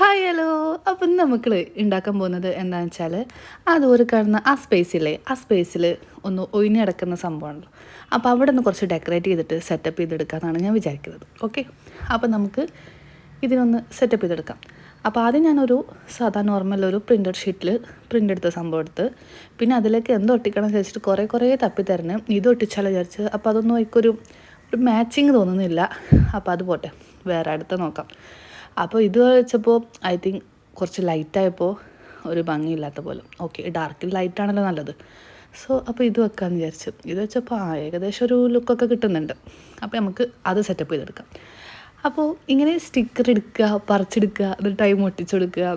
Hi hello. അപ്പം നമുക്ക് ഉണ്ടാക്കാൻ പോകുന്നത് എന്താണെന്ന് വെച്ചാൽ ഒരു കാണുന്ന ആ സ്പേസില്ലേ ആ സ്പേസിൽ ഒന്ന് ഒഴിഞ്ഞ് കിടക്കുന്ന സംഭവമാണല്ലോ. അപ്പോൾ അവിടെ നിന്ന് കുറച്ച് ഡെക്കറേറ്റ് ചെയ്തിട്ട് സെറ്റപ്പ് ചെയ്തെടുക്കാമെന്നാണ് ഞാൻ വിചാരിക്കുന്നത്. ഓക്കെ, അപ്പോൾ നമുക്ക് ഇതിനൊന്ന് സെറ്റപ്പ് ചെയ്തെടുക്കാം. അപ്പോൾ ആദ്യം ഞാനൊരു സാധാ നോർമൽ ഒരു പ്രിൻ്റഡ് ഷീറ്റിൽ പ്രിൻ്റ് എടുത്ത സംഭവം എടുത്ത് പിന്നെ അതിലേക്ക് എന്തോ ഒട്ടിക്കണം എന്ന് വെച്ചിട്ട് കുറേ തപ്പി തരണം ഇത് ഒട്ടിച്ചാലോ വിചാരിച്ച്. അപ്പോൾ അതൊന്നും ഒരു മാച്ചിങ് തോന്നുന്നില്ല. അപ്പോൾ അത് പോട്ടെ, വേറെ അടുത്ത് നോക്കാം. അപ്പോൾ ഇത് വെച്ചപ്പോൾ ഐ തിങ്ക് കുറച്ച് ലൈറ്റായപ്പോൾ ഒരു ഭംഗിയില്ലാത്ത പോലെ. ഓക്കെ, ഡാർക്കിൽ ലൈറ്റാണല്ലോ നല്ലത്. സോ അപ്പോൾ ഇത് വെക്കാമെന്ന് വിചാരിച്ചു. ഇത് വെച്ചപ്പോൾ ഏകദേശം ഒരു ലുക്കൊക്കെ കിട്ടുന്നുണ്ട്. അപ്പോൾ നമുക്ക് അത് സെറ്റപ്പ് ചെയ്തെടുക്കാം. അപ്പോൾ ഇങ്ങനെ സ്റ്റിക്കർ എടുക്കുക, പറിച്ചെടുക്കുക, അത് ടൈം ഒട്ടിച്ചെടുക്കുക.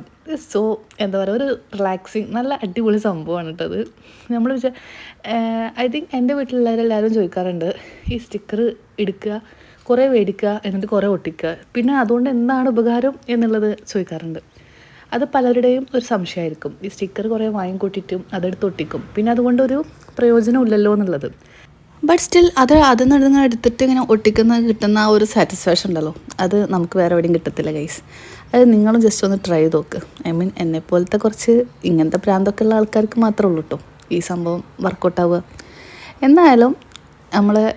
സോ എന്താ പറയുക, ഒരു റിലാക്സിങ് നല്ല അടിപൊളി സംഭവമാണ് കേട്ടത്. നമ്മൾ ഐ തിങ്ക് എൻ്റെ വീട്ടിലുള്ളവരെല്ലാവരും ചോദിക്കാറുണ്ട് ഈ സ്റ്റിക്കർ എടുക്കുക, കുറേ മേടിക്കുക, എന്നിട്ട് കുറേ ഒട്ടിക്കുക, പിന്നെ അതുകൊണ്ട് എന്താണ് ഉപകാരം എന്നുള്ളത് ചോദിക്കാറുണ്ട്. അത് പലരുടെയും ഒരു സംശയമായിരിക്കും. ഈ സ്റ്റിക്കർ കുറേ വാങ്ങിക്കൂട്ടിയിട്ടും അതെടുത്ത് ഒട്ടിക്കും, പിന്നെ അതുകൊണ്ടൊരു പ്രയോജനമില്ലല്ലോ എന്നുള്ളത്. ബട്ട് സ്റ്റിൽ അതിൽ നിന്ന് എടുത്തിട്ട് ഇങ്ങനെ കിട്ടുന്ന ആ ഒരു സാറ്റിസ്ഫാക്ഷൻ ഉണ്ടല്ലോ, അത് നമുക്ക് വേറെ എവിടെയും കിട്ടത്തില്ല ഗൈസ്. അത് നിങ്ങളും ജസ്റ്റ് ഒന്ന് ട്രൈ ചെയ്ത് നോക്ക്. ഐ മീൻ എന്നെപ്പോലത്തെ കുറച്ച് ഇങ്ങനത്തെ പ്രാന്തൊക്കെ ഉള്ള ആൾക്കാർക്ക് മാത്രമേ ഉള്ളൂ കേട്ടോ ഈ സംഭവം വർക്കൗട്ടാവുക. എന്തായാലും നമ്മളെ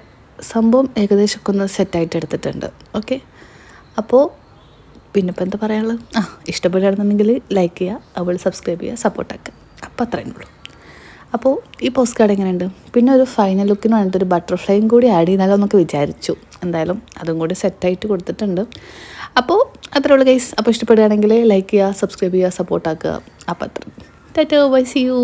സംഭവം ഏകദേശമൊക്കെ ഒന്ന് സെറ്റായിട്ട് എടുത്തിട്ടുണ്ട്. ഓക്കെ, അപ്പോൾ പിന്നെ ഇപ്പോൾ എന്താ പറയാനുള്ളത്, ഇഷ്ടപ്പെടുകയാണെന്നുണ്ടെങ്കിൽ ലൈക്ക് ചെയ്യുക, അതുപോലെ സബ്സ്ക്രൈബ് ചെയ്യുക, സപ്പോർട്ടാക്കുക. അപ്പോൾ അത്രയേ ഉള്ളൂ. അപ്പോൾ ഈ പോസ്റ്റ് കാർഡ് എങ്ങനെയുണ്ട്? പിന്നെ ഒരു ഫൈനൽ ലുക്കിന് വേണ്ടിയിട്ട് ഒരു ബട്ടർഫ്ലൈയും കൂടി ആഡ് ചെയ്താലോ എന്നൊക്കെ വിചാരിച്ചു. എന്തായാലും അതും കൂടി സെറ്റായിട്ട് കൊടുത്തിട്ടുണ്ട്. അപ്പോൾ അത്രേ ഉള്ളൂ ഗൈസ്. അപ്പോൾ ഇഷ്ടപ്പെടുകയാണെങ്കിൽ ലൈക്ക് ചെയ്യുക, സബ്സ്ക്രൈബ് ചെയ്യുക, സപ്പോർട്ടാക്കുക. അപ്പോൾ അത്ര. Tata, bye, see U.